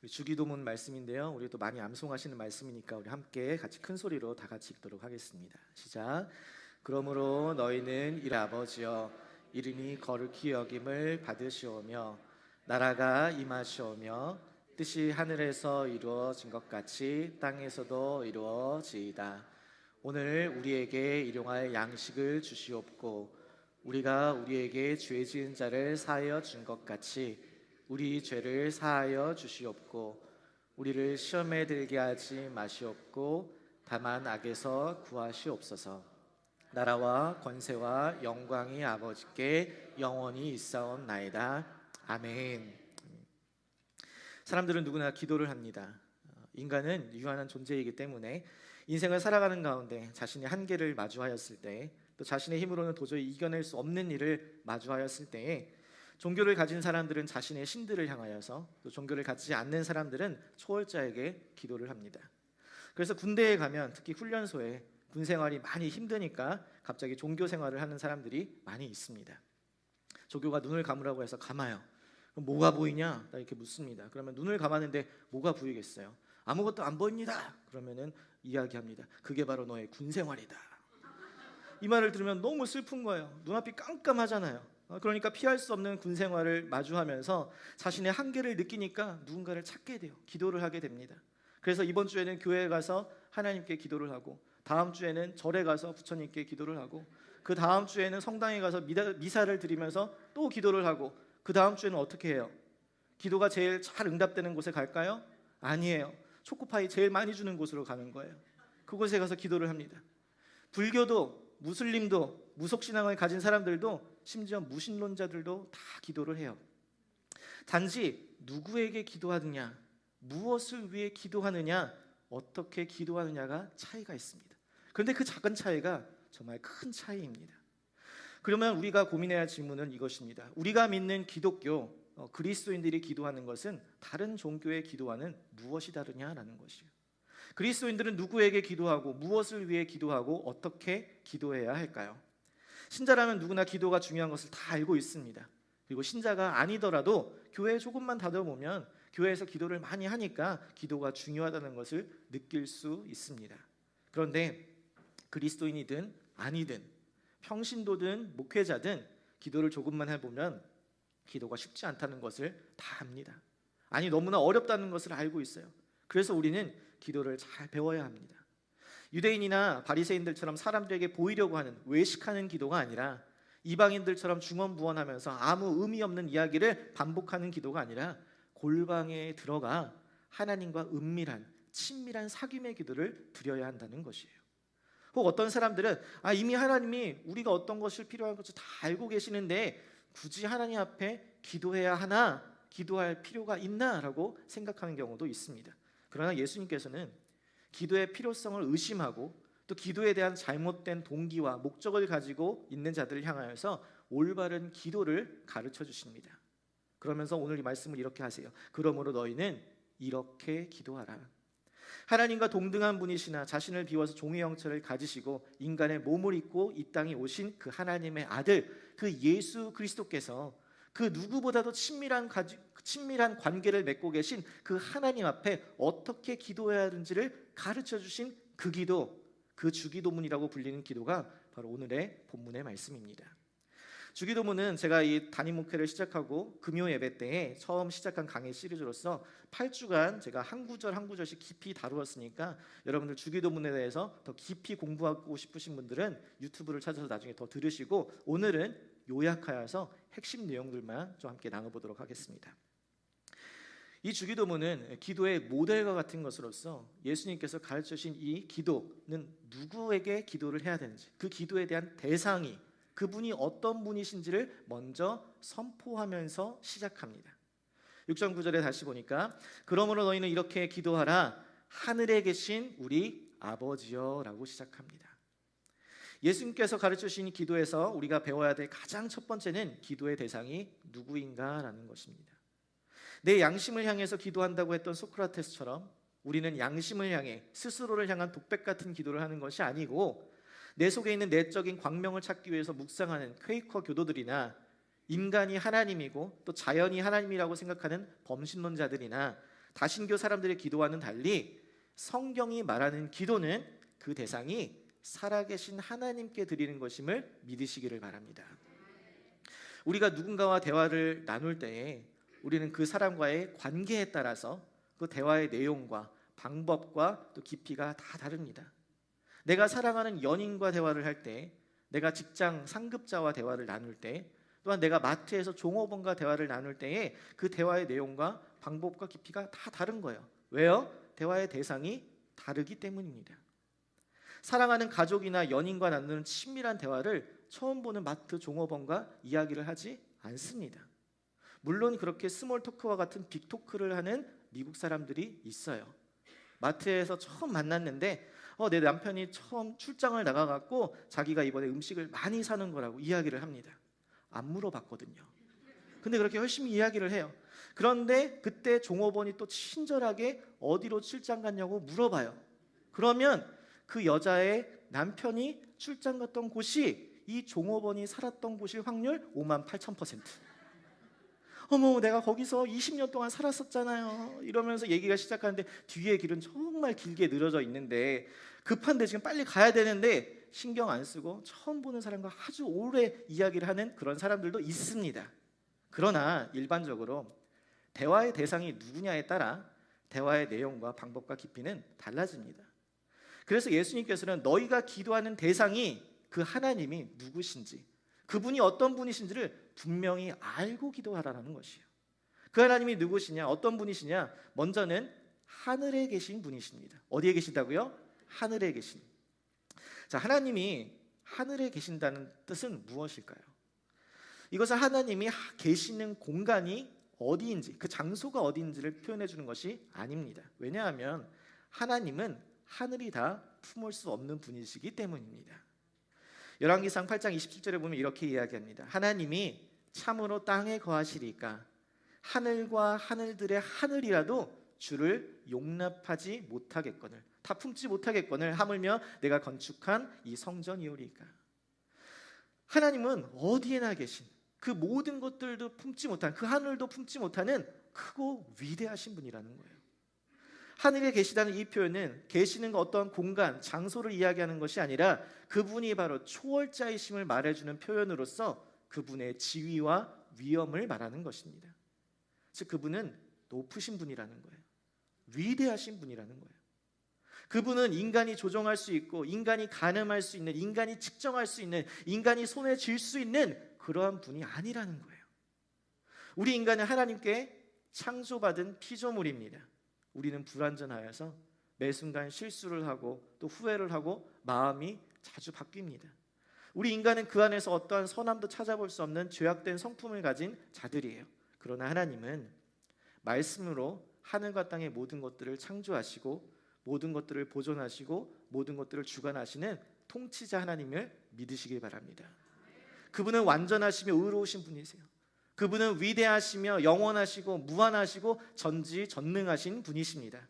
우리 주기도문 말씀인데요. 우리 또 많이 암송하시는 말씀이니까 우리 함께 같이 큰 소리로 다 같이 읽도록 하겠습니다. 시작. 그러므로 너희는 일 아버지여 이름이 거룩히 여김을 받으시오며 나라가 임하시오며 뜻이 하늘에서 이루어진 것 같이 땅에서도 이루어지이다. 오늘 우리에게 일용할 양식을 주시옵고 우리가 우리에게 죄 지은 자를 사하여 준 것 같이 우리 죄를 사하여 주시옵고 우리를 시험에 들게 하지 마시옵고 다만 악에서 구하시옵소서. 나라와 권세와 영광이 아버지께 영원히 있사옵나이다. 아멘. 사람들은 누구나 기도를 합니다. 인간은 유한한 존재이기 때문에 인생을 살아가는 가운데 자신의 한계를 마주하였을 때, 또 자신의 힘으로는 도저히 이겨낼 수 없는 일을 마주하였을 때에 종교를 가진 사람들은 자신의 신들을 향하여서, 또 종교를 갖지 않는 사람들은 초월자에게 기도를 합니다. 그래서 군대에 가면 특히 훈련소에 군 생활이 많이 힘드니까 갑자기 종교 생활을 하는 사람들이 많이 있습니다. 조교가 눈을 감으라고 해서 감아요. 그럼 뭐가 보이냐? 이렇게 묻습니다. 그러면 눈을 감았는데 뭐가 보이겠어요? 아무것도 안 보입니다. 그러면은 이야기합니다. 그게 바로 너의 군 생활이다. 이 말을 들으면 너무 슬픈 거예요. 눈앞이 깜깜하잖아요. 그러니까 피할 수 없는 군 생활을 마주하면서 자신의 한계를 느끼니까 누군가를 찾게 돼요. 기도를 하게 됩니다. 그래서 이번 주에는 교회에 가서 하나님께 기도를 하고, 다음 주에는 절에 가서 부처님께 기도를 하고, 그 다음 주에는 성당에 가서 미사를 드리면서 또 기도를 하고, 그 다음 주에는 어떻게 해요? 기도가 제일 잘 응답되는 곳에 갈까요? 아니에요. 초코파이 제일 많이 주는 곳으로 가는 거예요. 그곳에 가서 기도를 합니다. 불교도 무슬림도 무속신앙을 가진 사람들도 심지어 무신론자들도 다 기도를 해요. 단지 누구에게 기도하느냐, 무엇을 위해 기도하느냐, 어떻게 기도하느냐가 차이가 있습니다. 그런데 그 작은 차이가 정말 큰 차이입니다. 그러면 우리가 고민해야 할 질문은 이것입니다. 우리가 믿는 기독교 그리스도인들이 기도하는 것은 다른 종교의 기도와는 무엇이 다르냐라는 것이에요. 그리스도인들은 누구에게 기도하고 무엇을 위해 기도하고 어떻게 기도해야 할까요? 신자라면 누구나 기도가 중요한 것을 다 알고 있습니다. 그리고 신자가 아니더라도 교회에 조금만 다녀보면 교회에서 기도를 많이 하니까 기도가 중요하다는 것을 느낄 수 있습니다. 그런데 그리스도인이든 아니든 평신도든 목회자든 기도를 조금만 해보면 기도가 쉽지 않다는 것을 다 압니다. 아니, 너무나 어렵다는 것을 알고 있어요. 그래서 우리는 기도를 잘 배워야 합니다. 유대인이나 바리새인들처럼 사람들에게 보이려고 하는 외식하는 기도가 아니라, 이방인들처럼 중언부언하면서 아무 의미 없는 이야기를 반복하는 기도가 아니라 골방에 들어가 하나님과 은밀한 친밀한 사귐의 기도를 드려야 한다는 것이에요. 혹 어떤 사람들은 이미 하나님이 우리가 어떤 것을 필요한 것을 다 알고 계시는데 굳이 하나님 앞에 기도해야 하나, 기도할 필요가 있나 라고 생각하는 경우도 있습니다. 그러나 예수님께서는 기도의 필요성을 의심하고 또 기도에 대한 잘못된 동기와 목적을 가지고 있는 자들을 향하여서 올바른 기도를 가르쳐 주십니다. 그러면서 오늘 이 말씀을 이렇게 하세요. 그러므로 너희는 이렇게 기도하라. 하나님과 동등한 분이시나 자신을 비워서 종의 형체를 가지시고 인간의 몸을 입고 이 땅에 오신 그 하나님의 아들, 그 예수 그리스도께서 그 누구보다도 친밀한 관계를 맺고 계신 그 하나님 앞에 어떻게 기도해야 하는지를 가르쳐 주신 그 기도, 그 주기도문이라고 불리는 기도가 바로 오늘의 본문의 말씀입니다. 주기도문은 제가 이 담임 목회를 시작하고 금요 예배 때에 처음 시작한 강의 시리즈로서 8주간 제가 한 구절 한 구절씩 깊이 다루었으니까 여러분들 주기도문에 대해서 더 깊이 공부하고 싶으신 분들은 유튜브를 찾아서 나중에 더 들으시고, 오늘은 요약하여서 핵심 내용들만 좀 함께 나눠보도록 하겠습니다. 이 주기도문은 기도의 모델과 같은 것으로서 예수님께서 가르쳐주신 이 기도는 누구에게 기도를 해야 되는지, 그 기도에 대한 대상이 그분이 어떤 분이신지를 먼저 선포하면서 시작합니다. 6장 9절에 다시 보니까 그러므로 너희는 이렇게 기도하라. 하늘에 계신 우리 아버지여 라고 시작합니다. 예수님께서 가르쳐주신 기도에서 우리가 배워야 될 가장 첫 번째는 기도의 대상이 누구인가라는 것입니다. 내 양심을 향해서 기도한다고 했던 소크라테스처럼 우리는 양심을 향해 스스로를 향한 독백 같은 기도를 하는 것이 아니고, 내 속에 있는 내적인 광명을 찾기 위해서 묵상하는 퀘이커 교도들이나 인간이 하나님이고 또 자연이 하나님이라고 생각하는 범신론자들이나 다신교 사람들의 기도와는 달리 성경이 말하는 기도는 그 대상이 살아계신 하나님께 드리는 것임을 믿으시기를 바랍니다. 우리가 누군가와 대화를 나눌 때에 우리는 그 사람과의 관계에 따라서 그 대화의 내용과 방법과 또 깊이가 다 다릅니다. 내가 사랑하는 연인과 대화를 할 때, 내가 직장 상급자와 대화를 나눌 때, 또한 내가 마트에서 종업원과 대화를 나눌 때에 그 대화의 내용과 방법과 깊이가 다 다른 거예요. 왜요? 대화의 대상이 다르기 때문입니다. 사랑하는 가족이나 연인과 나누는 친밀한 대화를 처음 보는 마트 종업원과 이야기를 하지 않습니다. 물론 그렇게 스몰 토크와 같은 빅 토크를 하는 미국 사람들이 있어요. 마트에서 처음 만났는데 내 남편이 처음 출장을 나가갖고 자기가 이번에 음식을 많이 사는 거라고 이야기를 합니다. 안 물어봤거든요. 근데 그렇게 열심히 이야기를 해요. 그런데 그때 종업원이 또 친절하게 어디로 출장 갔냐고 물어봐요. 그러면 그 여자의 남편이 출장 갔던 곳이 이 종업원이 살았던 곳일 확률 58,000%. 어머, 내가 거기서 20년 동안 살았었잖아요. 이러면서 얘기가 시작하는데 뒤에 길은 정말 길게 늘어져 있는데 급한데 지금 빨리 가야 되는데 신경 안 쓰고 처음 보는 사람과 아주 오래 이야기를 하는 그런 사람들도 있습니다. 그러나 일반적으로 대화의 대상이 누구냐에 따라 대화의 내용과 방법과 깊이는 달라집니다. 그래서 예수님께서는 너희가 기도하는 대상이 그 하나님이 누구신지, 그분이 어떤 분이신지를 분명히 알고 기도하라는 것이에요. 그 하나님이 누구시냐, 어떤 분이시냐? 먼저는 하늘에 계신 분이십니다. 어디에 계신다고요? 하늘에 계신. 자, 하나님이 하늘에 계신다는 뜻은 무엇일까요? 이것은 하나님이 계시는 공간이 어디인지, 그 장소가 어디인지를 표현해 주는 것이 아닙니다. 왜냐하면 하나님은 하늘이 다 품을 수 없는 분이시기 때문입니다. 열왕기상 8장 27절에 보면 이렇게 이야기합니다. 하나님이 참으로 땅에 거하시리까 하늘과 하늘들의 하늘이라도 주를 용납하지 못하겠거늘, 다 품지 못하겠거늘 하물며 내가 건축한 이 성전이오리까. 하나님은 어디에나 계신 그 모든 것들도 품지 못한, 그 하늘도 품지 못하는 크고 위대하신 분이라는 거예요. 하늘에 계시다는 이 표현은 계시는 어떤 공간, 장소를 이야기하는 것이 아니라 그분이 바로 초월자이심을 말해주는 표현으로서 그분의 지위와 위엄을 말하는 것입니다. 즉 그분은 높으신 분이라는 거예요. 위대하신 분이라는 거예요. 그분은 인간이 조종할 수 있고 인간이 가늠할 수 있는, 인간이 측정할 수 있는, 인간이 손에 쥘 수 있는 그러한 분이 아니라는 거예요. 우리 인간은 하나님께 창조받은 피조물입니다. 우리는 불완전하여서 매 순간 실수를 하고 또 후회를 하고 마음이 자주 바뀝니다. 우리 인간은 그 안에서 어떠한 선함도 찾아볼 수 없는 죄악된 성품을 가진 자들이에요. 그러나 하나님은 말씀으로 하늘과 땅의 모든 것들을 창조하시고 모든 것들을 보존하시고 모든 것들을 주관하시는 통치자 하나님을 믿으시기 바랍니다. 그분은 완전하시며 의로우신 분이세요. 그분은 위대하시며 영원하시고 무한하시고 전지전능하신 분이십니다.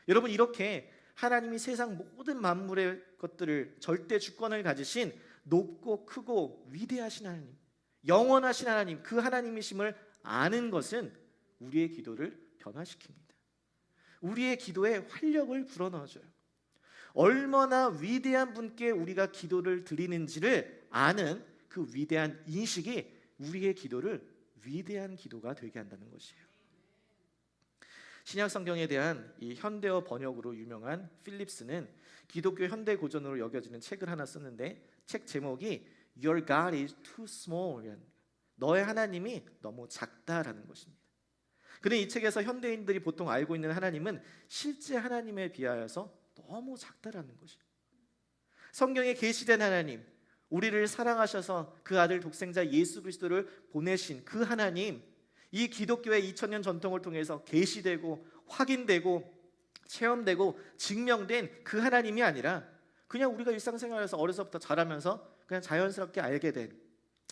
여러분, 이렇게 하나님이 세상 모든 만물의 것들을 절대 주권을 가지신 높고 크고 위대하신 하나님, 영원하신 하나님, 그 하나님이심을 아는 것은 우리의 기도를 변화시킵니다. 우리의 기도에 활력을 불어넣어줘요. 얼마나 위대한 분께 우리가 기도를 드리는지를 아는 그 위대한 인식이 우리의 기도를 위대한 기도가 되게 한다는 것이에요. 신약 성경에 대한 이 현대어 번역으로 유명한 필립스는 기독교 현대 고전으로 여겨지는 책을 하나 썼는데 책 제목이 Your God is too small. 너의 하나님이 너무 작다라는 것입니다. 그는 이 책에서 현대인들이 보통 알고 있는 하나님은 실제 하나님에 비하여서 너무 작다라는 것이에요. 성경에 계시된 하나님, 우리를 사랑하셔서 그 아들 독생자 예수 그리스도를 보내신 그 하나님, 이 기독교의 2000년 전통을 통해서 계시되고 확인되고 체험되고 증명된 그 하나님이 아니라 그냥 우리가 일상생활에서 어려서부터 자라면서 그냥 자연스럽게 알게 된,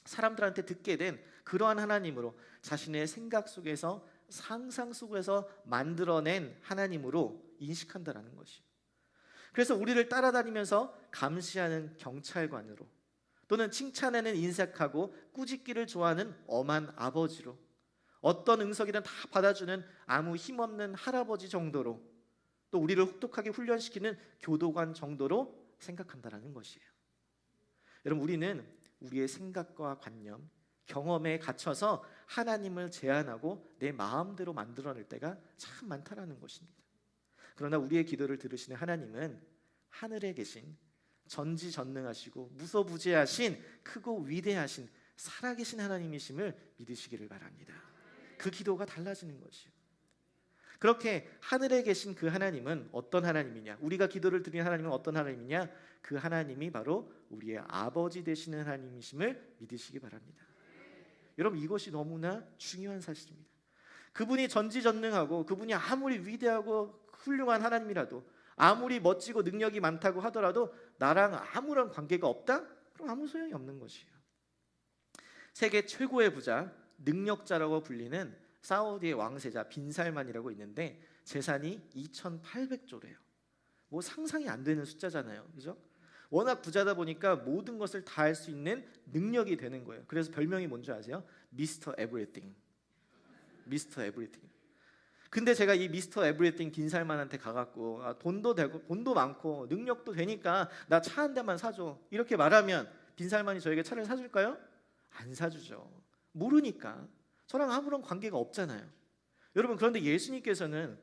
사람들한테 듣게 된 그러한 하나님으로, 자신의 생각 속에서 상상 속에서 만들어낸 하나님으로 인식한다라는 것이에요. 그래서 우리를 따라다니면서 감시하는 경찰관으로, 또는 칭찬하는 인색하고 꾸짖기를 좋아하는 엄한 아버지로, 어떤 응석이든 다 받아주는 아무 힘없는 할아버지 정도로, 또 우리를 혹독하게 훈련시키는 교도관 정도로 생각한다는 것이에요. 여러분, 우리는 우리의 생각과 관념, 경험에 갇혀서 하나님을 제한하고 내 마음대로 만들어낼 때가 참 많다라는 것입니다. 그러나 우리의 기도를 들으시는 하나님은 하늘에 계신 전지전능하시고 무소부재하신 크고 위대하신 살아계신 하나님이심을 믿으시기를 바랍니다. 그 기도가 달라지는 것이요. 그렇게 하늘에 계신 그 하나님은 어떤 하나님이냐? 우리가 기도를 드리는 하나님은 어떤 하나님이냐? 그 하나님이 바로 우리의 아버지 되시는 하나님이심을 믿으시기 바랍니다. 여러분, 이것이 너무나 중요한 사실입니다. 그분이 전지전능하고 그분이 아무리 위대하고 훌륭한 하나님이라도, 아무리 멋지고 능력이 많다고 하더라도 나랑 아무런 관계가 없다? 그럼 아무 소용이 없는 것이에요. 세계 최고의 부자, 능력자라고 불리는 사우디의 왕세자 빈살만이라고 있는데 재산이 2,800조래요. 뭐 상상이 안 되는 숫자잖아요, 그죠? 워낙 부자다 보니까 모든 것을 다 할 수 있는 능력이 되는 거예요. 그래서 별명이 뭔지 아세요? 미스터 에브리띵. 미스터 에브리띵. 근데 제가 이 미스터 에브리띵 빈살만한테 가갖고 돈도 되고 돈도 많고 능력도 되니까 나 차 한 대만 사줘, 이렇게 말하면 빈살만이 저에게 차를 사줄까요? 안 사주죠. 모르니까. 저랑 아무런 관계가 없잖아요. 여러분, 그런데 예수님께서는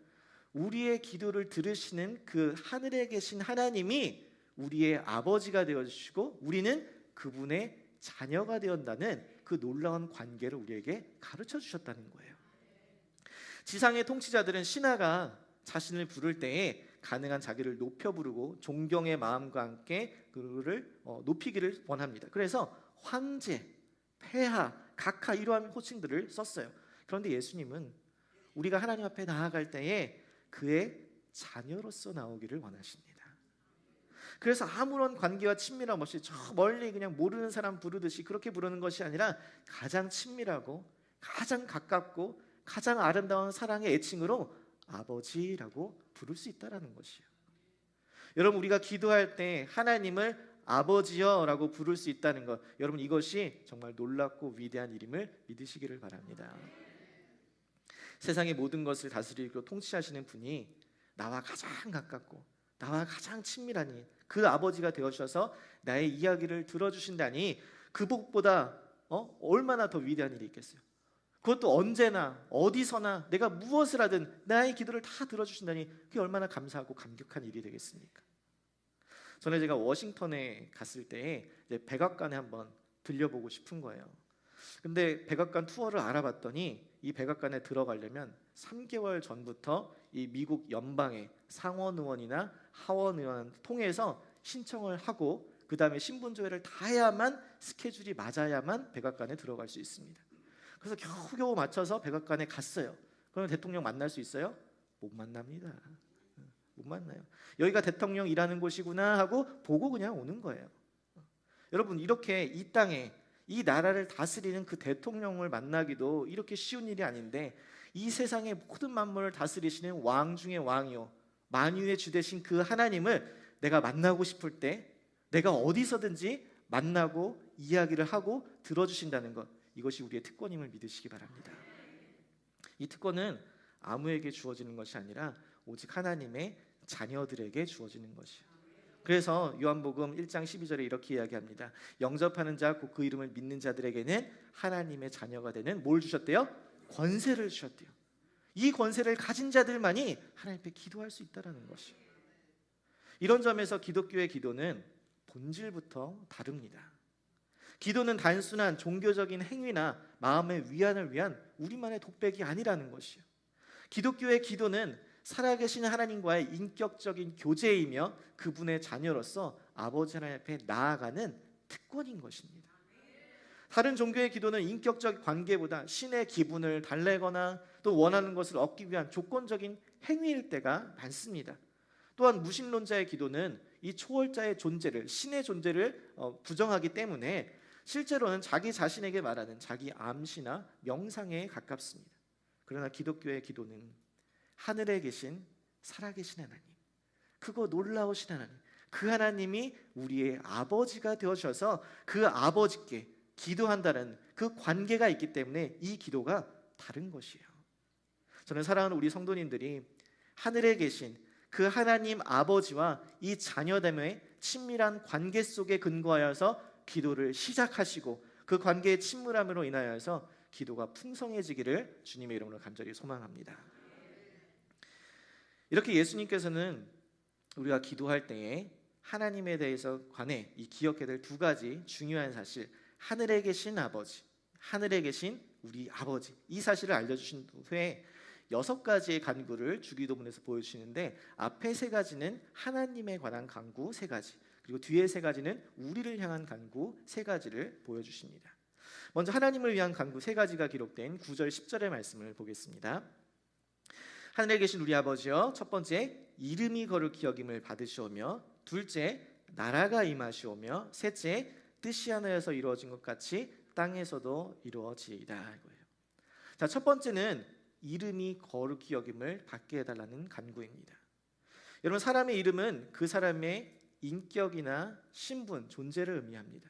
우리의 기도를 들으시는 그 하늘에 계신 하나님이 우리의 아버지가 되어주시고 우리는 그분의 자녀가 되었다는 그 놀라운 관계를 우리에게 가르쳐 주셨다는 거예요. 지상의 통치자들은 신하가 자신을 부를 때에 가능한 자기를 높여 부르고 존경의 마음과 함께 그를 높이기를 원합니다. 그래서 황제, 폐하, 각하 이러한 호칭들을 썼어요. 그런데 예수님은 우리가 하나님 앞에 나아갈 때에 그의 자녀로서 나오기를 원하십니다. 그래서 아무런 관계와 친밀함 없이 저 멀리 그냥 모르는 사람 부르듯이 그렇게 부르는 것이 아니라 가장 친밀하고 가장 가깝고 가장 아름다운 사랑의 애칭으로 아버지라고 부를 수 있다는 것이에요. 여러분, 우리가 기도할 때 하나님을 아버지여라고 부를 수 있다는 것, 여러분, 이것이 정말 놀랍고 위대한 일임을 믿으시기를 바랍니다. 세상의 모든 것을 다스리고 통치하시는 분이 나와 가장 가깝고 나와 가장 친밀하니 그 아버지가 되어주셔서 나의 이야기를 들어주신다니 그 복보다 얼마나 더 위대한 일이 있겠어요. 그것도 언제나 어디서나 내가 무엇을 하든 나의 기도를 다 들어주신다니 그게 얼마나 감사하고 감격한 일이 되겠습니까? 전에 제가 워싱턴에 갔을 때 이제 백악관에 한번 들려보고 싶은 거예요. 근데 백악관 투어를 알아봤더니 이 백악관에 들어가려면 3개월 전부터 이 미국 연방의 상원 의원이나 하원 의원 통해서 신청을 하고 그 다음에 신분 조회를 다 해야만 스케줄이 맞아야만 백악관에 들어갈 수 있습니다. 그래서 겨우겨우 맞춰서 백악관에 갔어요. 그러면 대통령 만날 수 있어요? 못 만납니다. 못 만나요. 여기가 대통령 일하는 곳이구나 하고 보고 그냥 오는 거예요. 여러분, 이렇게 이 땅에 이 나라를 다스리는 그 대통령을 만나기도 이렇게 쉬운 일이 아닌데 이 세상의 모든 만물을 다스리시는 왕 중의 왕이요 만유의 주 되신 그 하나님을 내가 만나고 싶을 때 내가 어디서든지 만나고 이야기를 하고 들어주신다는 것, 이것이 우리의 특권임을 믿으시기 바랍니다. 이 특권은 아무에게 주어지는 것이 아니라 오직 하나님의 자녀들에게 주어지는 것이에요. 그래서 요한복음 1장 12절에 이렇게 이야기합니다. 영접하는 자 곧 그 이름을 믿는 자들에게는 하나님의 자녀가 되는 뭘 주셨대요? 권세를 주셨대요. 이 권세를 가진 자들만이 하나님 앞에 기도할 수 있다는 것이에요. 이런 점에서 기독교의 기도는 본질부터 다릅니다. 기도는 단순한 종교적인 행위나 마음의 위안을 위한 우리만의 독백이 아니라는 것이에요. 기독교의 기도는 살아계신 하나님과의 인격적인 교제이며 그분의 자녀로서 아버지 하나님 앞에 나아가는 특권인 것입니다. 다른 종교의 기도는 인격적 관계보다 신의 기분을 달래거나 또 원하는 것을 얻기 위한 조건적인 행위일 때가 많습니다. 또한 무신론자의 기도는 이 초월자의 존재를, 신의 존재를 부정하기 때문에 실제로는 자기 자신에게 말하는 자기 암시나 명상에 가깝습니다. 그러나 기독교의 기도는 하늘에 계신 살아계신 하나님, 크고 놀라우신 하나님, 그 하나님이 우리의 아버지가 되어주셔서 그 아버지께 기도한다는 그 관계가 있기 때문에 이 기도가 다른 것이에요. 저는 사랑하는 우리 성도님들이 하늘에 계신 그 하나님 아버지와 이 자녀됨의 친밀한 관계 속에 근거하여서 기도를 시작하시고 그 관계의 친밀함으로 인하여서 기도가 풍성해지기를 주님의 이름으로 간절히 소망합니다. 이렇게 예수님께서는 우리가 기도할 때에 하나님에 대해서 관해 이 기억해야 될 두 가지 중요한 사실, 하늘에 계신 아버지, 하늘에 계신 우리 아버지, 이 사실을 알려주신 후에 6가지의 간구를 주기도문에서 보여주시는데, 앞에 3가지는 하나님에 관한 간구 3가지, 그리고 뒤에 3가지는 우리를 향한 간구 3가지를 보여주십니다. 먼저 하나님을 위한 간구 3가지가 기록된 9절 10절의 말씀을 보겠습니다. 하늘에 계신 우리 아버지여, 첫 번째 이름이 거룩히 여김을 받으시오며, 둘째 나라가 임하시오며, 셋째 뜻이 하늘에서 이루어진 것 같이 땅에서도 이루어지이다. 이거예요. 자, 첫 번째는 이름이 거룩히 여김을 받게 해달라는 간구입니다. 여러분, 사람의 이름은 그 사람의 인격이나 신분, 존재를 의미합니다.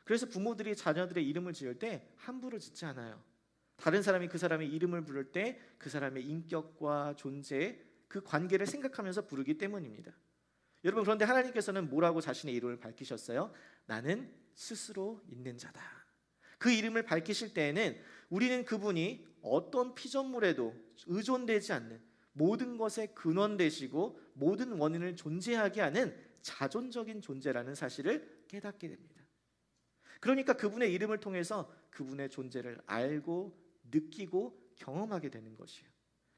그래서 부모들이 자녀들의 이름을 지을 때 함부로 짓지 않아요. 다른 사람이 그 사람의 이름을 부를 때 그 사람의 인격과 존재, 그 관계를 생각하면서 부르기 때문입니다. 여러분, 그런데 하나님께서는 뭐라고 자신의 이름을 밝히셨어요? 나는 스스로 있는 자다. 그 이름을 밝히실 때에는 우리는 그분이 어떤 피조물에도 의존되지 않는, 모든 것의 근원 되시고 모든 원인을 존재하게 하는 자존적인 존재라는 사실을 깨닫게 됩니다. 그러니까 그분의 이름을 통해서 그분의 존재를 알고 느끼고 경험하게 되는 것이에요.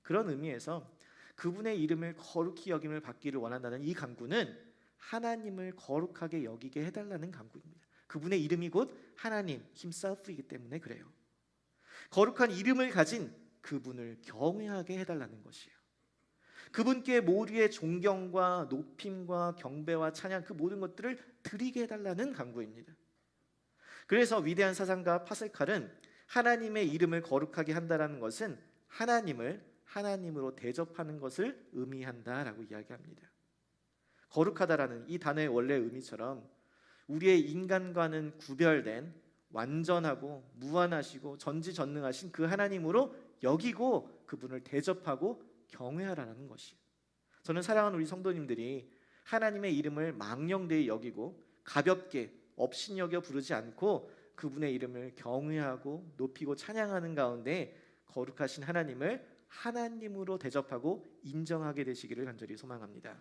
그런 의미에서 그분의 이름을 거룩히 여김을 받기를 원한다는 이 간구는 하나님을 거룩하게 여기게 해달라는 간구입니다. 그분의 이름이 곧 하나님 힘사프이기 때문에 그래요. 거룩한 이름을 가진 그분을 경외하게 해달라는 것이에요. 그분께 모두의 존경과 높임과 경배와 찬양, 그 모든 것들을 드리게 해달라는 간구입니다. 그래서 위대한 사상가 파스칼은 하나님의 이름을 거룩하게 한다는 것은 하나님을 하나님으로 대접하는 것을 의미한다라고 이야기합니다. 거룩하다라는 이 단어의 원래 의미처럼 우리의 인간과는 구별된 완전하고 무한하시고 전지전능하신 그 하나님으로 여기고 그분을 대접하고 경외하라는 것이에요. 저는 사랑하는 우리 성도님들이 하나님의 이름을 망령되이 여기고 가볍게 업신여겨 부르지 않고 그분의 이름을 경외하고 높이고 찬양하는 가운데 거룩하신 하나님을 하나님으로 대접하고 인정하게 되시기를 간절히 소망합니다.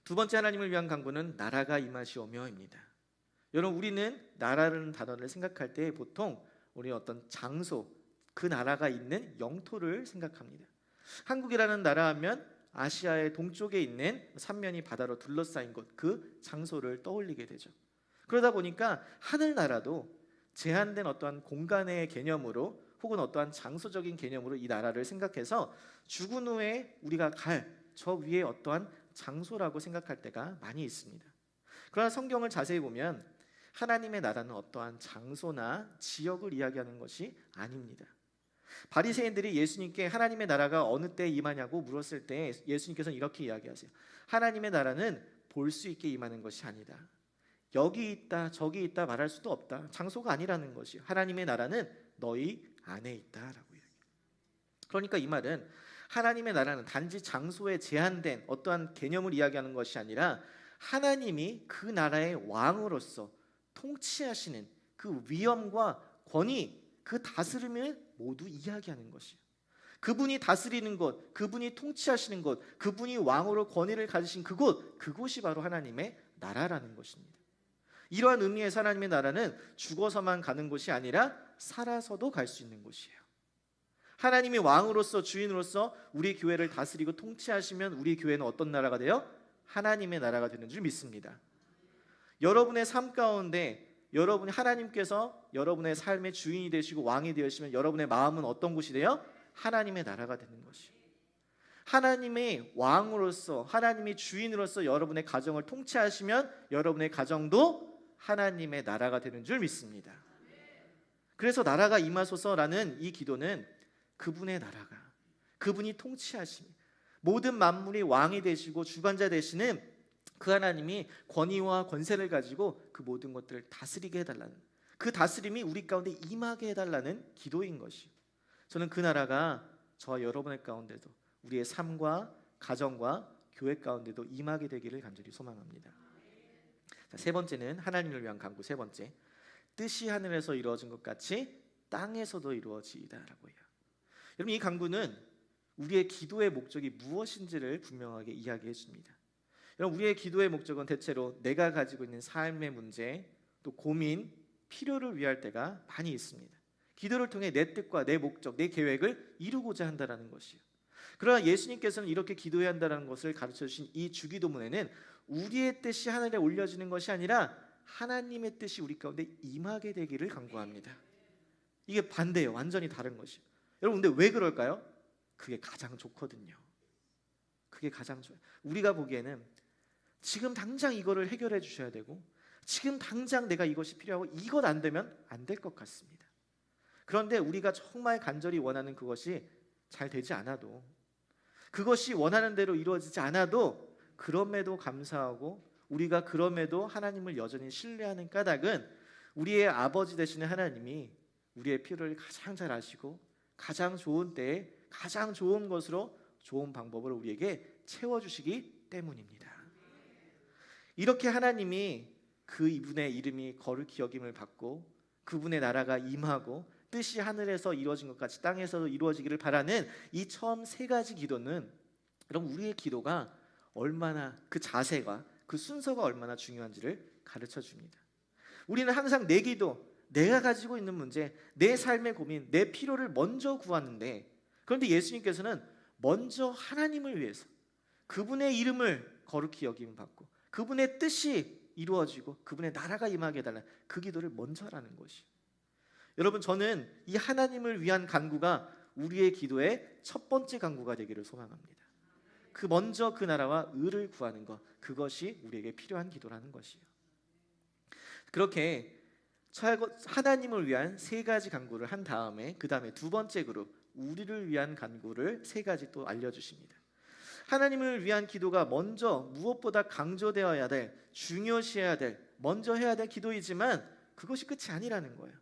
두 번째 하나님을 위한 간구는 나라가 임하시오며입니다. 여러분, 우리는 나라라는 단어를 생각할 때 보통 우리 어떤 장소, 그 나라가 있는 영토를 생각합니다. 한국이라는 나라 하면 아시아의 동쪽에 있는 삼면이 바다로 둘러싸인 곳, 그 장소를 떠올리게 되죠. 그러다 보니까 하늘나라도 제한된 어떠한 공간의 개념으로 혹은 어떠한 장소적인 개념으로 이 나라를 생각해서 죽은 후에 우리가 갈 저 위에 어떠한 장소라고 생각할 때가 많이 있습니다. 그러나 성경을 자세히 보면 하나님의 나라는 어떠한 장소나 지역을 이야기하는 것이 아닙니다. 바리새인들이 예수님께 하나님의 나라가 어느 때 임하냐고 물었을 때 예수님께서는 이렇게 이야기하세요. 하나님의 나라는 볼 수 있게 임하는 것이 아니다. 여기 있다 저기 있다 말할 수도 없다. 장소가 아니라는 것이요. 하나님의 나라는 너희 안에 있다라고 이야기해요. 그러니까 이 말은 하나님의 나라는 단지 장소에 제한된 어떠한 개념을 이야기하는 것이 아니라 하나님이 그 나라의 왕으로서 통치하시는 그 위엄과 권위, 그 다스림을 모두 이야기하는 것이에요. 그분이 다스리는 곳, 그분이 통치하시는 곳, 그분이 왕으로 권위를 가지신 그곳, 그곳이 바로 하나님의 나라라는 것입니다. 이러한 의미에서 하나님의 나라는 죽어서만 가는 곳이 아니라 살아서도 갈 수 있는 곳이에요. 하나님이 왕으로서 주인으로서 우리 교회를 다스리고 통치하시면 우리 교회는 어떤 나라가 돼요? 하나님의 나라가 되는 줄 믿습니다. 여러분의 삶 가운데 여러분이 하나님께서 여러분의 삶의 주인이 되시고 왕이 되시면 여러분의 마음은 어떤 곳이 돼요? 하나님의 나라가 되는 것이요. 하나님의 왕으로서 하나님이 주인으로서 여러분의 가정을 통치하시면 여러분의 가정도 하나님의 나라가 되는 줄 믿습니다. 그래서 나라가 임하소서라는 이 기도는 그분의 나라가, 그분이 통치하시며 모든 만물이 왕이 되시고 주관자 되시는 그 하나님이 권위와 권세를 가지고 그 모든 것들을 다스리게 해달라는, 그 다스림이 우리 가운데 임하게 해달라는 기도인 것이요. 저는 그 나라가 저와 여러분의 가운데도 우리의 삶과 가정과 교회 가운데도 임하게 되기를 간절히 소망합니다. 자, 세 번째는 하나님을 위한 간구. 세 번째, 뜻이 하늘에서 이루어진 것 같이 땅에서도 이루어지이다라고 해요. 여러분, 이 간구는 우리의 기도의 목적이 무엇인지를 분명하게 이야기해 줍니다. 여러분, 우리의 기도의 목적은 대체로 내가 가지고 있는 삶의 문제, 또 고민, 필요를 위할 때가 많이 있습니다. 기도를 통해 내 뜻과 내 목적, 내 계획을 이루고자 한다는 것이요. 그러나 예수님께서는 이렇게 기도해야 한다는 것을 가르쳐 주신 이 주기도문에는 우리의 뜻이 하늘에 올려지는 것이 아니라 하나님의 뜻이 우리 가운데 임하게 되기를 간구합니다. 이게 반대예요. 완전히 다른 것이요. 여러분, 근데 왜 그럴까요? 그게 가장 좋거든요. 그게 가장 좋아요. 우리가 보기에는 지금 당장 이거를 해결해 주셔야 되고, 지금 당장 내가 이것이 필요하고, 이것 안 되면 안 될 것 같습니다. 그런데 우리가 정말 간절히 원하는 그것이 잘 되지 않아도, 그것이 원하는 대로 이루어지지 않아도 그럼에도 감사하고, 우리가 그럼에도 하나님을 여전히 신뢰하는 까닭은 우리의 아버지 되시는 하나님이 우리의 필요를 가장 잘 아시고 가장 좋은 때에 가장 좋은 것으로 좋은 방법으로 우리에게 채워주시기 때문입니다. 이렇게 하나님이 그 이분의 이름이 거룩히 여김을 받고 그분의 나라가 임하고 뜻이 하늘에서 이루어진 것 같이 땅에서도 이루어지기를 바라는 이 처음 세 가지 기도는, 여러분, 우리의 기도가 얼마나, 그 자세가, 그 순서가 얼마나 중요한지를 가르쳐 줍니다. 우리는 항상 내 기도, 내가 가지고 있는 문제, 내 삶의 고민, 내 필요를 먼저 구하는데, 그런데 예수님께서는 먼저 하나님을 위해서 그분의 이름을 거룩히 여김을 받고 그분의 뜻이 이루어지고 그분의 나라가 임하게 해달라는 그 기도를 먼저 하라는 것이에요. 여러분, 저는 이 하나님을 위한 간구가 우리의 기도의 첫 번째 간구가 되기를 소망합니다. 그 먼저 그 나라와 의를 구하는 것, 그것이 우리에게 필요한 기도라는 것이에요. 그렇게 하나님을 위한 세 가지 간구를 한 다음에 그 다음에 두 번째 그룹, 우리를 위한 간구를 세 가지 또 알려주십니다. 하나님을 위한 기도가 먼저 무엇보다 강조되어야 될, 중요시해야 될, 먼저 해야 될 기도이지만 그것이 끝이 아니라는 거예요.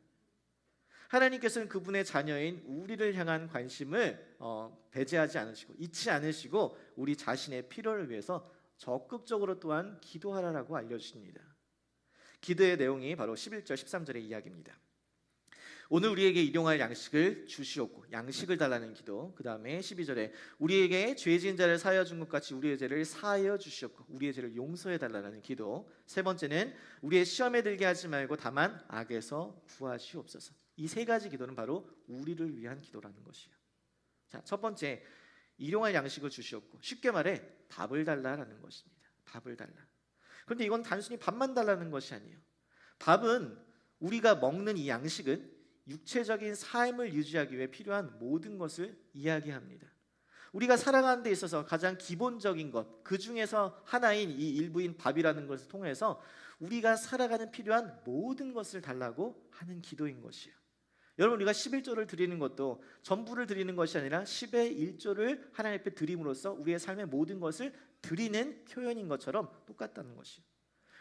하나님께서는 그분의 자녀인 우리를 향한 관심을 배제하지 않으시고 잊지 않으시고 우리 자신의 필요를 위해서 적극적으로 또한 기도하라고 알려주십니다. 기도의 내용이 바로 11절 13절의 이야기입니다. 오늘 우리에게 일용할 양식을 주시옵고, 양식을 달라는 기도. 그 다음에 12절에 우리에게 죄 지은 자를 사하여 준 것 같이 우리의 죄를 사하여 주시옵고 우리의 죄를 용서해 달라는 기도. 세 번째는 우리의 시험에 들게 하지 말고 다만 악에서 구하시옵소서. 이 세 가지 기도는 바로 우리를 위한 기도라는 것이에요. 자, 첫 번째, 일용할 양식을 주시옵고, 쉽게 말해 밥을 달라라는 것입니다. 밥을 달라. 그런데 이건 단순히 밥만 달라는 것이 아니에요. 밥은, 우리가 먹는 이 양식은 육체적인 삶을 유지하기 위해 필요한 모든 것을 이야기합니다. 우리가 살아가는 데 있어서 가장 기본적인 것, 그 중에서 하나인 이 일부인 밥이라는 것을 통해서 우리가 살아가는 필요한 모든 것을 달라고 하는 기도인 것이에요. 여러분, 우리가 11조를 드리는 것도 전부를 드리는 것이 아니라 10의 1조를 하나님 앞에 드림으로써 우리의 삶의 모든 것을 드리는 표현인 것처럼 똑같다는 것이에요.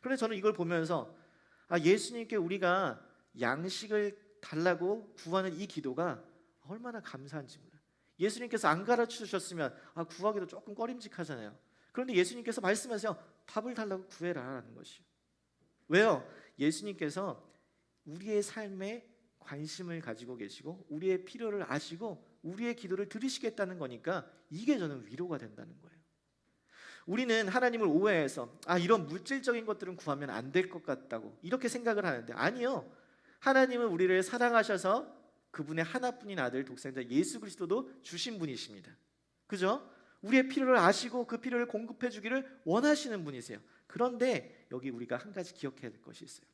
그런데 저는 이걸 보면서 예수님께 우리가 양식을 달라고 구하는 이 기도가 얼마나 감사한지 몰라요. 예수님께서 안 가르쳐 주셨으면 구하기도 조금 꺼림직하잖아요. 그런데 예수님께서 말씀하세요. 밥을 달라고 구해라라는 것이에요. 왜요? 예수님께서 우리의 삶에 관심을 가지고 계시고 우리의 필요를 아시고 우리의 기도를 들으시겠다는 거니까 이게 저는 위로가 된다는 거예요. 우리는 하나님을 오해해서 이런 물질적인 것들은 구하면 안 될 것 같다고 이렇게 생각을 하는데, 아니요. 하나님은 우리를 사랑하셔서 그분의 하나뿐인 아들 독생자 예수 그리스도도 주신 분이십니다. 그죠? 우리의 필요를 아시고 그 필요를 공급해 주기를 원하시는 분이세요. 그런데 여기 우리가 한 가지 기억해야 될 것이 있어요.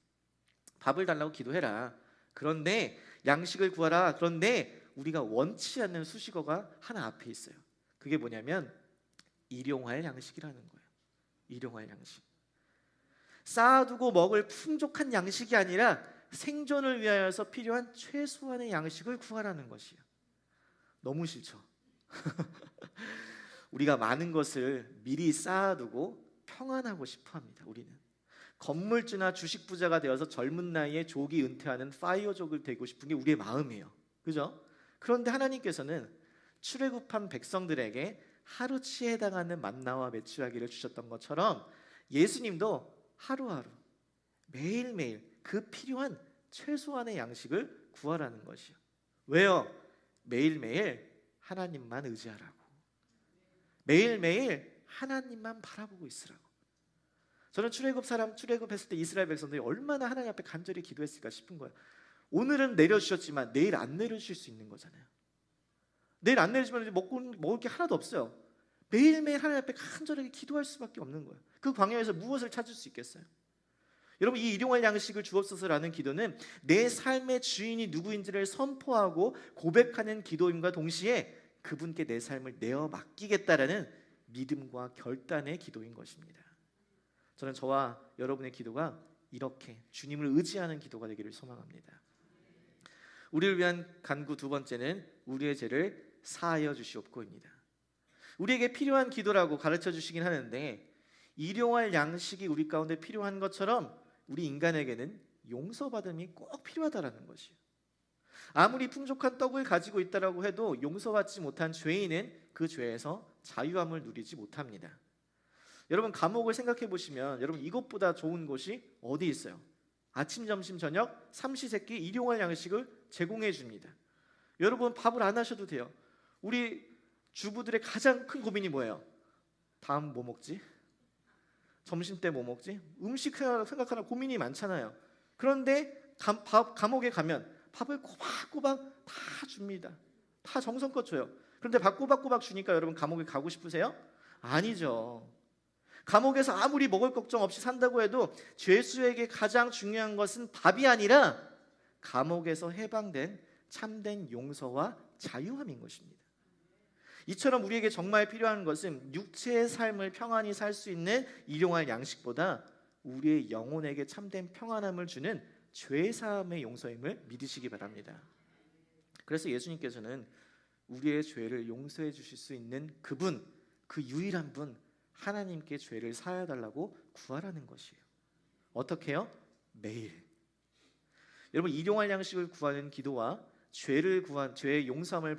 밥을 달라고 기도해라. 그런데 양식을 구하라. 그런데 우리가 원치 않는 수식어가 하나 앞에 있어요. 그게 뭐냐면 일용할 양식이라는 거예요. 일용할 양식. 쌓아두고 먹을 풍족한 양식이 아니라 생존을 위하여서 필요한 최소한의 양식을 구하라는 것이에요. 너무 싫죠? 우리가 많은 것을 미리 쌓아두고 평안하고 싶어합니다. 우리는 건물주나 주식 부자가 되어서 젊은 나이에 조기 은퇴하는 파이어족을 되고 싶은 게 우리의 마음이에요. 그죠? 그런데 하나님께서는 출애굽한 백성들에게 하루치에 해당하는 만나와 메추라기를 주셨던 것처럼 예수님도 하루하루 매일매일 그 필요한 최소한의 양식을 구하라는 것이요. 왜요? 매일매일 하나님만 의지하라고. 매일매일 하나님만 바라보고 있으라고. 저는 출애굽했을 때 이스라엘 백성들이 얼마나 하나님 앞에 간절히 기도했을까 싶은 거예요. 오늘은 내려주셨지만 내일 안 내려주실 수 있는 거잖아요. 내일 안 내려주면 먹을 게 하나도 없어요. 매일매일 하나님 앞에 간절하게 기도할 수밖에 없는 거예요. 그 광야에서 무엇을 찾을 수 있겠어요? 여러분, 이 일용할 양식을 주옵소서라는 기도는 내 삶의 주인이 누구인지를 선포하고 고백하는 기도임과 동시에 그분께 내 삶을 내어 맡기겠다라는 믿음과 결단의 기도인 것입니다. 저는 저와 여러분의 기도가 이렇게 주님을 의지하는 기도가 되기를 소망합니다. 우리를 위한 간구 두 번째는 우리의 죄를 사하여 주시옵고입니다. 우리에게 필요한 기도라고 가르쳐 주시긴 하는데 일용할 양식이 우리 가운데 필요한 것처럼 우리 인간에게는 용서받음이 꼭 필요하다라는 것이에요. 아무리 풍족한 떡을 가지고 있다라고 해도 용서받지 못한 죄인은 그 죄에서 자유함을 누리지 못합니다. 여러분, 감옥을 생각해 보시면 여러분 이것보다 좋은 곳이 어디 있어요? 아침, 점심, 저녁 삼시세끼 일용할 양식을 제공해 줍니다. 여러분, 밥을 안 하셔도 돼요. 우리 주부들의 가장 큰 고민이 뭐예요? 다음 뭐 먹지? 점심 때 뭐 먹지? 음식 생각하나 고민이 많잖아요. 그런데 감옥에 가면 밥을 꼬박꼬박 다 줍니다. 다 정성껏 줘요. 그런데 밥 꼬박꼬박 주니까 여러분 감옥에 가고 싶으세요? 아니죠. 감옥에서 아무리 먹을 걱정 없이 산다고 해도 죄수에게 가장 중요한 것은 밥이 아니라 감옥에서 해방된 참된 용서와 자유함인 것입니다. 이처럼 우리에게 정말 필요한 것은 육체의 삶을 평안히 살 수 있는 일용할 양식보다 우리의 영혼에게 참된 평안함을 주는 죄사함의 용서임을 믿으시기 바랍니다. 그래서 예수님께서는 우리의 죄를 용서해 주실 수 있는 그분, 그 유일한 분, 하나님께 죄를 사하여 달라고 구하라는 것이에요. 어떻게요? 매일. 여러분, 일용할 양식을 구하는 기도와 죄의 용서함을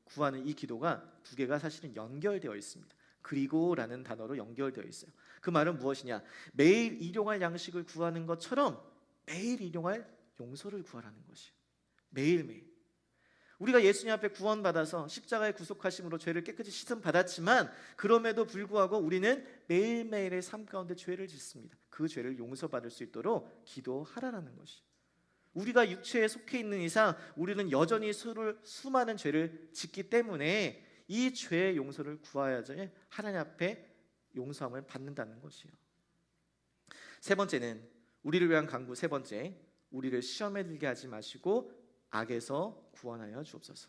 구하는 이 기도가 두 개가 사실은 연결되어 있습니다. 그리고라는 단어로 연결되어 있어요. 그 말은 무엇이냐? 매일 일용할 양식을 구하는 것처럼 매일 일용할 용서를 구하라는 것이에요. 매일매일. 우리가 예수님 앞에 구원받아서 십자가의 구속하심으로 죄를 깨끗이 씻음 받았지만 그럼에도 불구하고 우리는 매일매일의 삶 가운데 죄를 짓습니다. 그 죄를 용서받을 수 있도록 기도하라는 것이에요. 우리가 육체에 속해 있는 이상 우리는 여전히 수많은 죄를 짓기 때문에 이 죄의 용서를 구하야지 하나님 앞에 용서함을 받는다는 것이에요. 세 번째는 우리를 위한 간구 세 번째, 우리를 시험에 들게 하지 마시고 악에서 구원하여 주옵소서.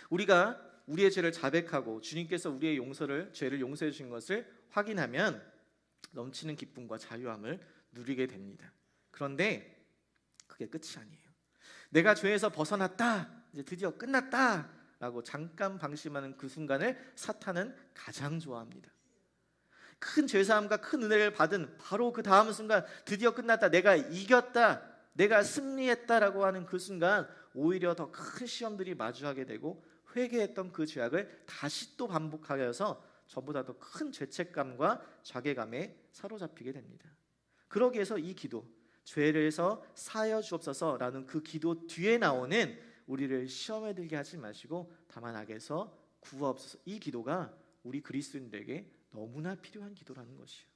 우리가 우리의 죄를 자백하고 주님께서 우리의 죄를 용서해 주신 것을 확인하면 넘치는 기쁨과 자유함을 누리게 됩니다. 그런데 그게 끝이 아니에요. 내가 죄에서 벗어났다, 이제 드디어 끝났다 라고 잠깐 방심하는 그 순간을 사탄은 가장 좋아합니다. 큰 죄사함과 큰 은혜를 받은 바로 그 다음 순간, 드디어 끝났다, 내가 이겼다, 내가 승리했다라고 하는 그 순간 오히려 더 큰 시험들이 마주하게 되고 회개했던 그 죄악을 다시 또 반복하여서 저보다 더 큰 죄책감과 자괴감에 사로잡히게 됩니다. 그러기 위해서 이 기도, 죄를서 사하여 주옵소서라는 그 기도 뒤에 나오는 우리를 시험에 들게 하지 마시고 다만 악에서 구하옵소서, 이 기도가 우리 그리스도인들에게 너무나 필요한 기도라는 것이에요.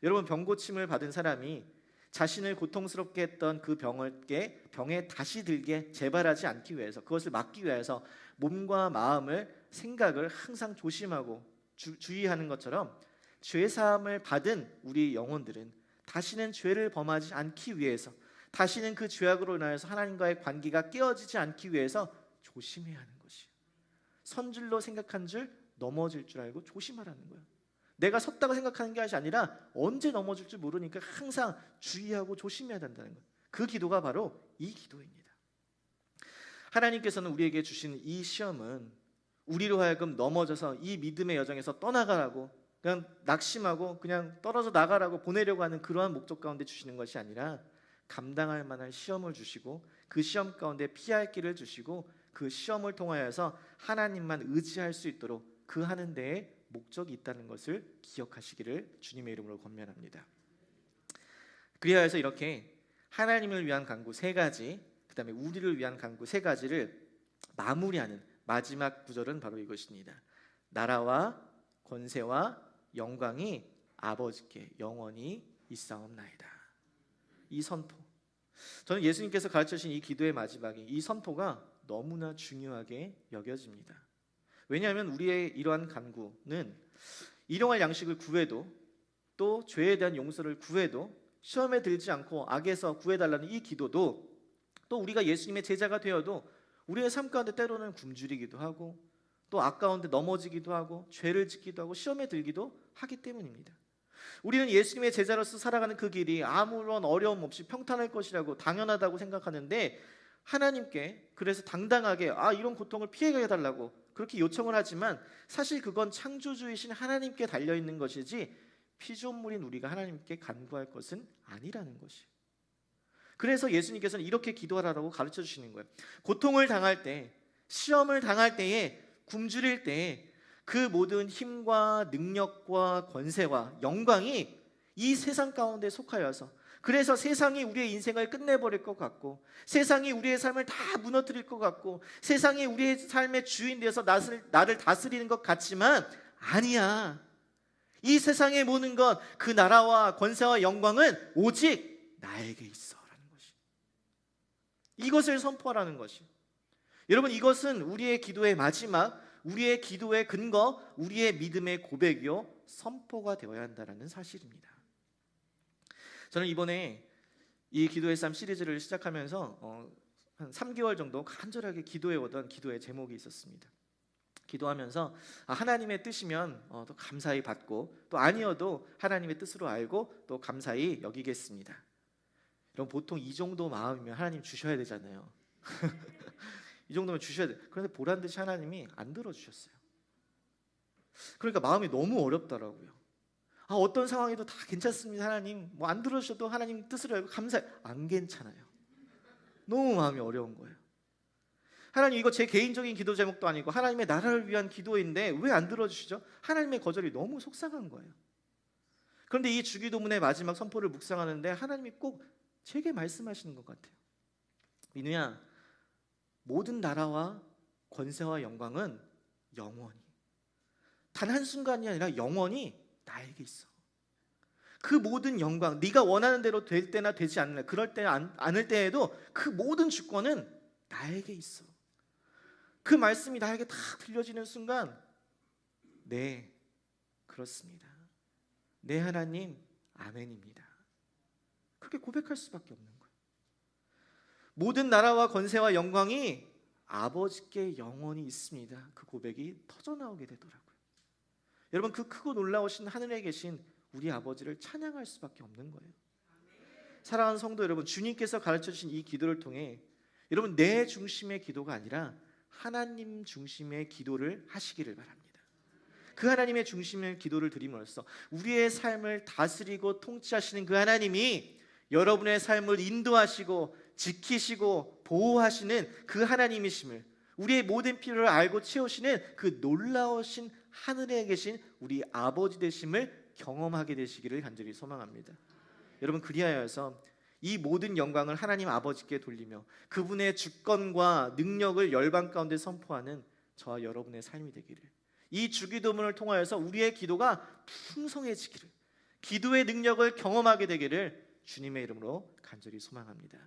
여러분, 병고침을 받은 사람이 자신을 고통스럽게 했던 그 병에 다시 들게 재발하지 않기 위해서, 그것을 막기 위해서 몸과 마음을, 생각을 항상 조심하고 주의하는 것처럼 죄사함을 받은 우리 영혼들은 다시는 죄를 범하지 않기 위해서, 다시는 그 죄악으로 인하여서 하나님과의 관계가 깨어지지 않기 위해서 조심해야 하는 것이에요. 선줄로 생각한 줄 넘어질 줄 알고 조심하라는 거예요. 내가 섰다고 생각하는 게 아니라 언제 넘어질 줄 모르니까 항상 주의하고 조심해야 된다는 거예요. 그 기도가 바로 이 기도입니다. 하나님께서는 우리에게 주신 이 시험은 우리로 하여금 넘어져서 이 믿음의 여정에서 떠나가라고, 그냥 낙심하고 그냥 떨어져 나가라고 보내려고 하는 그러한 목적 가운데 주시는 것이 아니라 감당할 만한 시험을 주시고 그 시험 가운데 피할 길을 주시고 그 시험을 통하여서 하나님만 의지할 수 있도록 그 하는 데에 목적이 있다는 것을 기억하시기를 주님의 이름으로 권면합니다. 그리하여 해서 이렇게 하나님을 위한 간구 3가지, 그 다음에 우리를 위한 간구 3가지를 마무리하는 마지막 구절은 바로 이것입니다. 나라와 권세와 영광이 아버지께 영원히 있사옵나이다. 이 선포, 저는 예수님께서 가르쳐주신 이 기도의 마지막에 이 선포가 너무나 중요하게 여겨집니다. 왜냐하면 우리의 이러한 간구는 일용할 양식을 구해도, 또 죄에 대한 용서를 구해도, 시험에 들지 않고 악에서 구해달라는 이 기도도, 또 우리가 예수님의 제자가 되어도 우리의 삶 가운데 때로는 굶주리기도 하고, 또 악 가운데 넘어지기도 하고, 죄를 짓기도 하고, 시험에 들기도 하기 때문입니다. 우리는 예수님의 제자로서 살아가는 그 길이 아무런 어려움 없이 평탄할 것이라고 당연하다고 생각하는데, 하나님께 그래서 당당하게 이런 고통을 피해가게 해달라고 그렇게 요청을 하지만, 사실 그건 창조주이신 하나님께 달려있는 것이지 피조물인 우리가 하나님께 간구할 것은 아니라는 것이에요. 그래서 예수님께서는 이렇게 기도하라고 가르쳐 주시는 거예요. 고통을 당할 때, 시험을 당할 때에, 굶주릴 때에 그 모든 힘과 능력과 권세와 영광이 이 세상 가운데 속하여서, 그래서 세상이 우리의 인생을 끝내버릴 것 같고, 세상이 우리의 삶을 다 무너뜨릴 것 같고, 세상이 우리의 삶의 주인 되어서 나를 다스리는 것 같지만 아니야. 이 세상의 모든 것, 그 나라와 권세와 영광은 오직 나에게 있어라는 것이, 이것을 선포하라는 것이. 여러분, 이것은 우리의 기도의 마지막, 우리의 기도의 근거, 우리의 믿음의 고백이요 선포가 되어야 한다는 사실입니다. 저는 이번에 이 기도의 삶 시리즈를 시작하면서 한 3개월 정도 간절하게 기도해오던 기도의 제목이 있었습니다. 기도하면서 하나님의 뜻이면 또 감사히 받고, 또 아니어도 하나님의 뜻으로 알고 또 감사히 여기겠습니다. 여러분, 보통 이 정도 마음이면 하나님 주셔야 되잖아요. 이 정도면 주셔야 돼. 그런데 보란듯이 하나님이 안 들어주셨어요. 그러니까 마음이 너무 어렵더라고요. 어떤 상황에도 다 괜찮습니다 하나님, 뭐 안 들어주셔도 하나님 뜻으로 알고 감사해. 안 괜찮아요. 너무 마음이 어려운 거예요. 하나님, 이거 제 개인적인 기도 제목도 아니고 하나님의 나라를 위한 기도인데 왜 안 들어주시죠? 하나님의 거절이 너무 속상한 거예요. 그런데 이 주기도문의 마지막 선포를 묵상하는데 하나님이 꼭 제게 말씀하시는 것 같아요. 민우야, 모든 나라와 권세와 영광은 영원히, 단 한순간이 아니라 영원히 나에게 있어. 그 모든 영광, 네가 원하는 대로 될 때나 되지 않을, 그럴 때 않을 때에도 그 모든 주권은 나에게 있어. 그 말씀이 나에게 다 들려지는 순간, 네, 그렇습니다. 네 하나님, 아멘입니다. 그렇게 고백할 수밖에 없는 거예요. 모든 나라와 권세와 영광이 아버지께 영원히 있습니다. 그 고백이 터져나오게 되더라고요. 여러분, 그 크고 놀라우신 하늘에 계신 우리 아버지를 찬양할 수밖에 없는 거예요. 사랑하는 성도 여러분, 주님께서 가르쳐주신 이 기도를 통해 여러분, 내 중심의 기도가 아니라 하나님 중심의 기도를 하시기를 바랍니다. 그 하나님의 중심의 기도를 드림으로써 우리의 삶을 다스리고 통치하시는 그 하나님이 여러분의 삶을 인도하시고 지키시고 보호하시는 그 하나님이심을, 우리의 모든 필요를 알고 채우시는 그 놀라우신 하늘에 계신 우리 아버지 되심을 경험하게 되시기를 간절히 소망합니다. 여러분, 그리하여서 이 모든 영광을 하나님 아버지께 돌리며 그분의 주권과 능력을 열방 가운데 선포하는 저와 여러분의 삶이 되기를, 이 주기도문을 통하여서 우리의 기도가 풍성해지기를, 기도의 능력을 경험하게 되기를 주님의 이름으로 간절히 소망합니다.